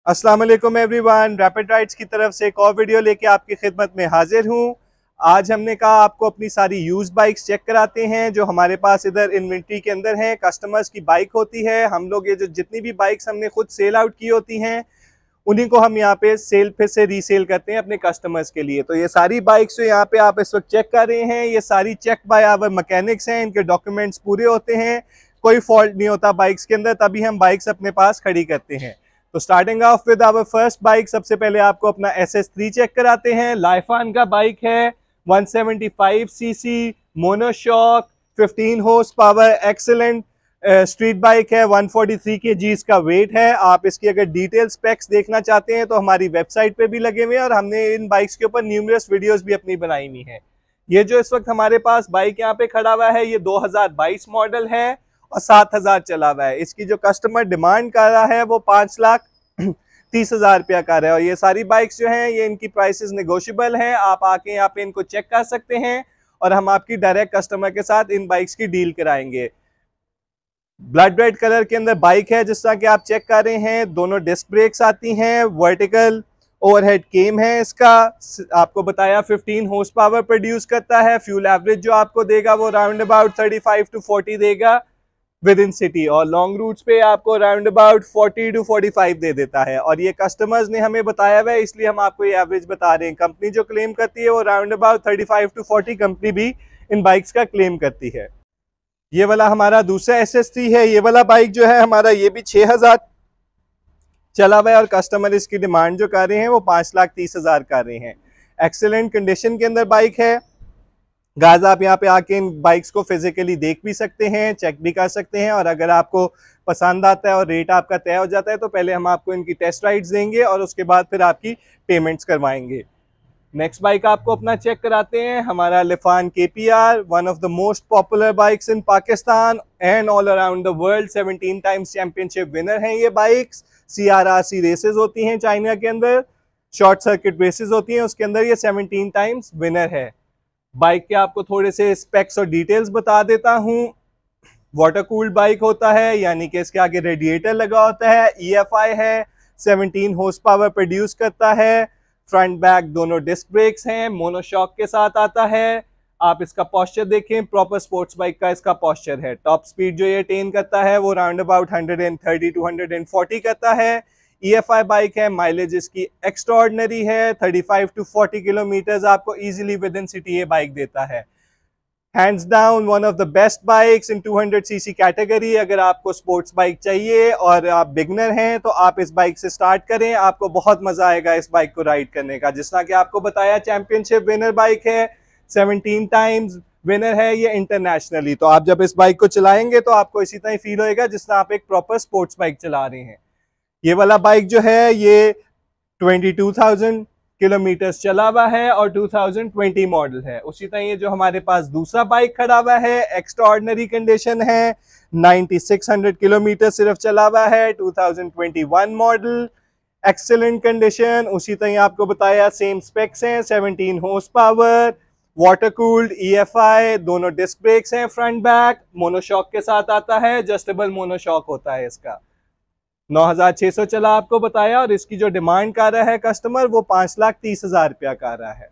अस्सलाम वालेकुम everyone, rapid rides की तरफ से एक और वीडियो लेके आपकी खिदमत में हाजिर हूँ। आज हमने कहा आपको अपनी सारी यूज बाइक्स चेक कराते हैं जो हमारे पास इधर इन्वेंट्री के अंदर हैं। कस्टमर्स की बाइक होती है, हम लोग ये जो जितनी भी बाइक्स हमने खुद सेल आउट की होती हैं उन्हीं को हम यहाँ पे सेल फिर से रीसेल करते हैं अपने कस्टमर्स के लिए। तो ये सारी बाइक्स जो यहाँ पे आप इस वक्त चेक कर रहे हैं, ये सारी चेक बाय आवर मैकेनिक्स हैं, इनके डॉक्यूमेंट्स पूरे होते हैं, कोई फॉल्ट नहीं होता बाइक्स के अंदर, तभी हम बाइक्स अपने पास खड़ी करते हैं। तो starting off with our first bike, सबसे पहले आपको अपना SS3 चेक कराते हैं। लाइफान का बाइक है, 175 CC monoshock, 15 horse power, excellent street bike है, 143 kg का वेट है। आप इसकी अगर डिटेल स्पेक्स देखना चाहते हैं तो हमारी वेबसाइट पे भी लगे हुए हैं और हमने इन बाइक्स के ऊपर न्यूमरस वीडियोस भी अपनी बनाई हुई हैं। ये जो इस वक्त हमारे पास बाइक यहाँ पे खड़ा हुआ है, ये 2022 मॉडल है और 7000 चला हुआ है। इसकी जो कस्टमर डिमांड कर रहा है वो 5,30,000 रुपया का है। और ये सारी बाइक्स जो हैं ये इनकी प्राइसेस नेगोशिएबल हैं, आप आके यहाँ पे इनको चेक कर सकते हैं और हम आपकी डायरेक्ट कस्टमर के साथ इन बाइक्स की डील कराएंगे। ब्लड रेड कलर के अंदर बाइक है, जिस तरह कि आप चेक कर रहे हैं। दोनों डिस्क ब्रेक्स आती हैं, वर्टिकल ओवरहेड केम है इसका। आपको बताया 15 हॉर्स पावर प्रोड्यूस करता है। फ्यूल एवरेज जो आपको देगा वो राउंड अबाउट 35 to 40 देगा विद इन सिटी, और लॉन्ग रूट्स पे आपको राउंड अबाउट 40 to 45 दे देता है। और ये कस्टमर्स ने हमें बताया हुआ है, इसलिए हम आपको ये एवरेज बता रहे हैं। कंपनी जो क्लेम करती है वो राउंड अबाउट 35 to 40 कंपनी भी इन बाइक्स का क्लेम करती है। ये वाला हमारा दूसरा SS3 है। ये वाला बाइक जो है हमारा, ये भी 6000 चला हुआ है और कस्टमर इसकी डिमांड जो कर रहे हैं वो 5,30,000 कर रहे हैं। एक्सीलेंट कंडीशन के अंदर बाइक है। गाइस आप यहाँ पे आके इन बाइक्स को फिजिकली देख भी सकते हैं, चेक भी कर सकते हैं, और अगर आपको पसंद आता है और रेट आपका तय हो जाता है तो पहले हम आपको इनकी टेस्ट राइड्स देंगे और उसके बाद फिर आपकी पेमेंट्स करवाएंगे। नेक्स्ट बाइक आपको अपना चेक कराते हैं, हमारा Lifan KPR, one of the most popular bikes in Pakistan and all around the world. 17 times championship winner हैं ये बाइक्स। CRRC रेसेस होती हैं चाइना के अंदर, शॉर्ट सर्किट रेसेस होती हैं, उसके अंदर ये 17 टाइम्स विनर है। बाइक के आपको थोड़े से स्पेक्स और डिटेल्स बता देता हूँ। वाटर कूल्ड बाइक होता है, यानी कि इसके आगे रेडिएटर लगा होता है। EFI है, 17 हॉर्स पावर प्रोड्यूस करता है। फ्रंट बैक दोनों डिस्क ब्रेक्स हैं, मोनोशॉक के साथ आता है। आप इसका पोस्चर देखें, प्रॉपर स्पोर्ट्स बाइक का इसका पोस्चर है। टॉप स्पीड जो ये अटेन करता है वो राउंड अबाउट 130 to 140 करता है। EFI बाइक है, माइलेज इसकी एक्स्ट्राऑर्डिनरी है, 35 to 40 किलोमीटर आपको इजीली विद इन सिटी ये बाइक देता है। Hands down one of the best bikes in 200 CC category. अगर आपको स्पोर्ट्स बाइक चाहिए और आप बिगनर हैं तो आप इस बाइक से स्टार्ट करें, आपको बहुत मजा आएगा इस बाइक को राइड करने का। जिस तरह कि आपको बताया चैंपियनशिप विनर बाइक है, 17 टाइम्स विनर है ये इंटरनेशनली। तो आप जब इस बाइक को चलाएंगे तो आपको इसी तरह फील होएगा जिस तरह आप एक प्रॉपर स्पोर्ट्स बाइक चला रहे हैं। ये वाला बाइक जो है ये 22,000 किलोमीटर चला हुआ है और 2020 मॉडल है। उसी तरह ये जो हमारे पास दूसरा बाइक खड़ा हुआ है, एक्स्ट्रा ऑर्डिनरी कंडीशन है, 9600 किलोमीटर सिर्फ चला हुआ है, 2021 मॉडल, एक्सीलेंट कंडीशन। उसी तरह आपको बताया सेम स्पेक्स हैं, 17 horse power, water cooled, EFI, दोनों डिस्क ब्रेक्स हैं फ्रंट बैक, मोनोशॉक के साथ आता है, एडजस्टेबल मोनोशॉक होता है इसका। 9,600 चला आपको बताया, और इसकी जो डिमांड कर रहा है कस्टमर वो 5,30,000 रुपया कर रहा है।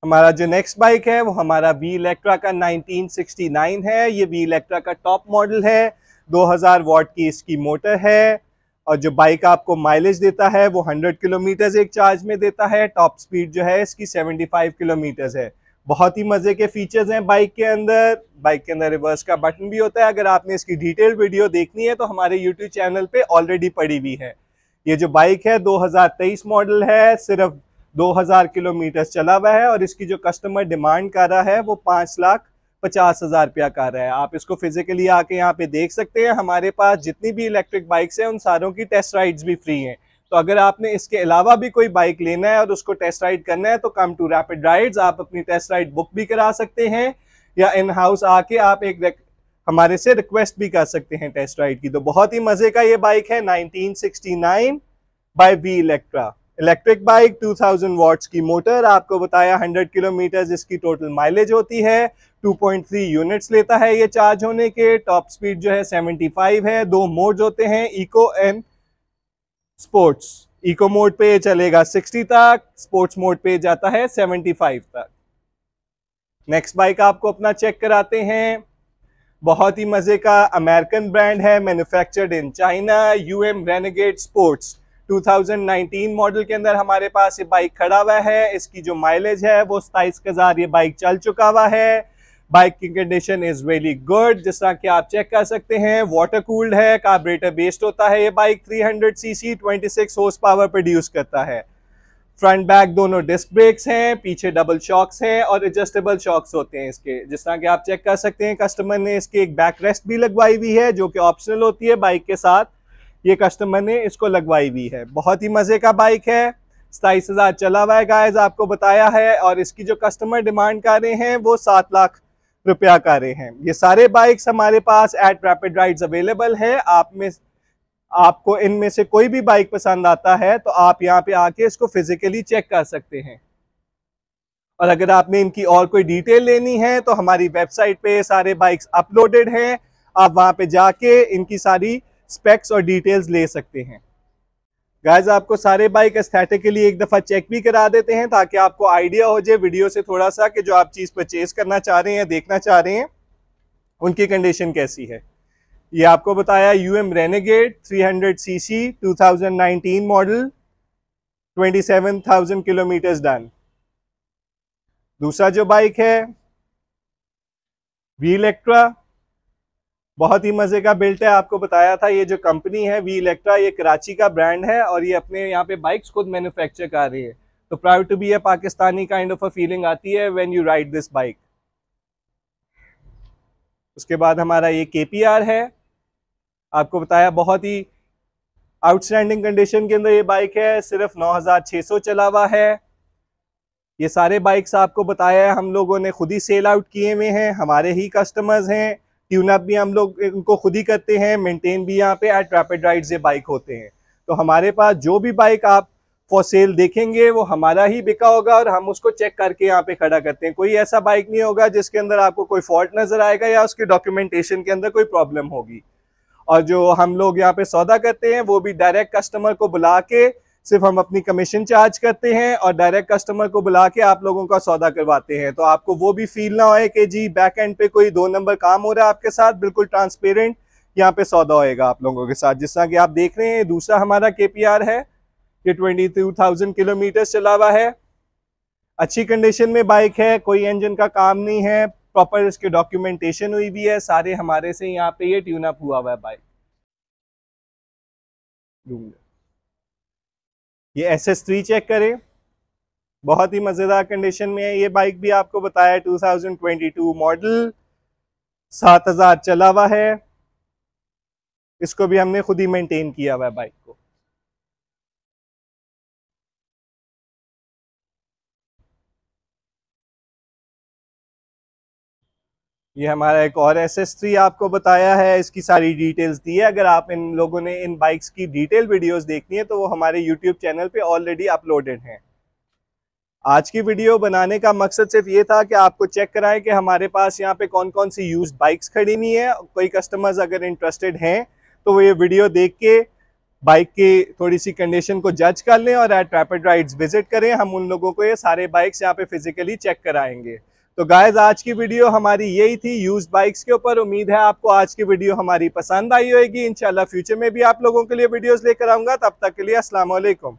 हमारा जो नेक्स्ट बाइक है वो हमारा V इलेक्ट्रा का 1969 है। ये V इलेक्ट्रा का टॉप मॉडल है, 2000 वॉट की इसकी मोटर है, और जो बाइक आपको माइलेज देता है वो 100 किलोमीटर एक चार्ज में देता है। टॉप स्पीड जो है इसकी 75 किलोमीटर है। बहुत ही मजे के फीचर्स हैं बाइक के अंदर। बाइक के अंदर रिवर्स का बटन भी होता है। अगर आपने इसकी डिटेल वीडियो देखनी है तो हमारे YouTube चैनल पे ऑलरेडी पड़ी हुई है। ये जो बाइक है 2023 मॉडल है, सिर्फ 2000 किलोमीटर चला हुआ है, और इसकी जो कस्टमर डिमांड कर रहा है वो 5,50,000 रुपया कर रहा है। आप इसको फिजिकली आके यहाँ पे देख सकते हैं। हमारे पास जितनी भी इलेक्ट्रिक बाइक्स हैं उन सारों की टेस्ट राइड्स भी फ्री हैं। तो अगर आपने इसके अलावा भी कोई बाइक लेना है और उसको टेस्ट राइड करना है तो कम टू रैपिड राइड्स, आप अपनी टेस्ट राइड बुक भी करा सकते हैं, या इन हाउस आके आप हमारे से रिक्वेस्ट भी कर सकते हैं टेस्ट राइड की। तो बहुत ही मजे का ये बाइक है, 1969 by V Electra. Electric bike, 2000 watts की मोटर, आपको बताया 100 किलोमीटर इसकी टोटल माइलेज होती है, 2.3 यूनिट्स लेता है ये चार्ज होने के। टॉप स्पीड जो है 75 है। दो मोड्स होते हैं, eco and sports. Eco mode पे चलेगा 60 तक, स्पोर्ट्स मोड पे जाता है 75 तक। नेक्स्ट बाइक आपको अपना चेक कराते हैं। बहुत ही मजे का अमेरिकन ब्रांड है, manufactured in China, UM renegade sports 2019 model के अंदर हमारे पास ये बाइक खड़ा हुआ है। इसकी जो माइलेज है वो 27,000 ये बाइक चल चुका हुआ है। बाइक की कंडीशन इज रियली गुड, जिस तरह कि आप चेक कर सकते हैं। वाटर कूल्ड है, कार्बोरेटर बेस्ड होता है ये bike. 300 CC 26 horse power produce करता है। फ्रंट बैक दोनों डिस्क ब्रेक्स हैं, पीछे डबल शॉक्स हैं और एडजस्टेबल शॉक्स होते हैं इसके। जिस तरह कि आप चेक कर सकते हैं, कस्टमर ने इसके एक बैक रेस्ट भी लगवाई हुई है जो कि ऑप्शनल होती है बाइक के साथ। ये कस्टमर ने इसको लगवाई हुई है। बहुत ही मजे का बाइक है, 27,000 चला हुआ है गाइस, आपको बताया है। और इसकी जो कस्टमर डिमांड कर रहे हैं वो 7 लाख रुपया कर रहे हैं। ये सारे बाइक्स हमारे पास एट रैपिड राइड्स अवेलेबल है। आपको इनमें से कोई भी बाइक पसंद आता है तो आप यहाँ पे आके इसको फिजिकली चेक कर सकते हैं। और अगर आपने इनकी और कोई डिटेल लेनी है तो हमारी वेबसाइट पे सारे बाइक्स अपलोडेड हैं, आप वहां पे जाके इनकी सारी स्पेक्स और डिटेल्स ले सकते हैं। गाइस, आपको सारे बाइक एस्थेटिकली एक दफा चेक भी करा देते हैं ताकि आपको आइडिया हो जाए वीडियो से थोड़ा सा कि जो आप चीज परचेज करना चाह रहे हैं, देखना चाह रहे हैं, उनकी कंडीशन कैसी है। ये आपको बताया UM renegade 300 CC 2019 model, 27,000 kilometre done. दूसरा जो बाइक है वी इलेक्ट्रा, बहुत ही मजे का बिल्ट है। आपको बताया था ये जो कंपनी है वी इलेक्ट्रा, ये कराची का ब्रांड है और ये अपने यहाँ पे बाइक्स खुद मैन्युफैक्चर कर रही है। तो proud to be a Pakistani kind of a feeling आती है when you ride this bike. उसके बाद हमारा ये केपीआर है, आपको बताया बहुत ही आउटस्टैंडिंग कंडीशन के अंदर ये बाइक है, सिर्फ 9,600 चला हुआ है। ये सारे बाइक्स आपको बताया है हम लोगों ने खुद ही सेल आउट किए हुए हैं, हमारे ही कस्टमर्स हैं। ट्यूनअप भी हम लोग इनको खुद ही करते हैं, मेंटेन भी यहाँ पे एट रैपिड राइड्स ये बाइक होते हैं। तो हमारे पास जो भी बाइक आप फॉर सेल देखेंगे वो हमारा ही बिका होगा और हम उसको चेक करके यहाँ पे खड़ा करते हैं। कोई ऐसा बाइक नहीं होगा जिसके अंदर आपको कोई फॉल्ट नजर आएगा या उसके डॉक्यूमेंटेशन के अंदर कोई प्रॉब्लम होगी। और जो हम लोग यहाँ पे सौदा करते हैं वो भी डायरेक्ट कस्टमर को बुला के, सिर्फ हम अपनी कमीशन चार्ज करते हैं और डायरेक्ट कस्टमर को बुला के आप लोगों का सौदा करवाते हैं। तो आपको वो भी फील ना होए कि जी बैक एंड पे कोई 2 नंबर काम हो रहा है आपके साथ, बिल्कुल ट्रांसपेरेंट यहाँ पे सौदा होएगा आप लोगों के साथ। जिस तरह कि आप देख रहे हैं, दूसरा हमारा केपीआर है, ये 22,000 किलोमीटर चला हुआ है। अच्छी कंडीशन में बाइक है, कोई इंजन का काम नहीं है, प्रॉपर इसके डॉक्यूमेंटेशन हुई भी है, सारे हमारे से यहाँ पे ये ट्यून अप हुआ हुआ है बाइक। ये SS3 चेक करें, बहुत ही मजेदार कंडीशन में है। ये बाइक भी आपको बताया 2022 मॉडल, 7,000 चला हुआ है। इसको भी हमने खुद ही मेंटेन किया हुआ है बाइक को। ये हमारा एक और SS3 आपको बताया है, इसकी सारी डिटेल्स दी है। अगर आप इन लोगों ने इन बाइक्स की डिटेल वीडियोस देखनी है तो वो हमारे YouTube चैनल पे ऑलरेडी अपलोडेड हैं। आज की वीडियो बनाने का मकसद सिर्फ ये था कि आपको चेक कराएं कि हमारे पास यहाँ पे कौन कौन सी यूज्ड बाइक्स खड़ी हुई हैं। कोई कस्टमर्स अगर इंटरेस्टेड हैं तो वो ये वीडियो देख के बाइक की थोड़ी सी कंडीशन को जज कर लें और एट रैपिड राइड्स विजिट करें। हम उन लोगों को ये सारे बाइक्स यहाँ पे फिजिकली चेक कराएंगे। तो गाइज, आज की वीडियो हमारी यही थी यूज्ड बाइक्स के ऊपर। उम्मीद है आपको आज की वीडियो हमारी पसंद आई होगी। इंशाल्लाह फ्यूचर में भी आप लोगों के लिए वीडियोस लेकर आऊंगा। तब तक के लिए अस्सलाम वालेकुम।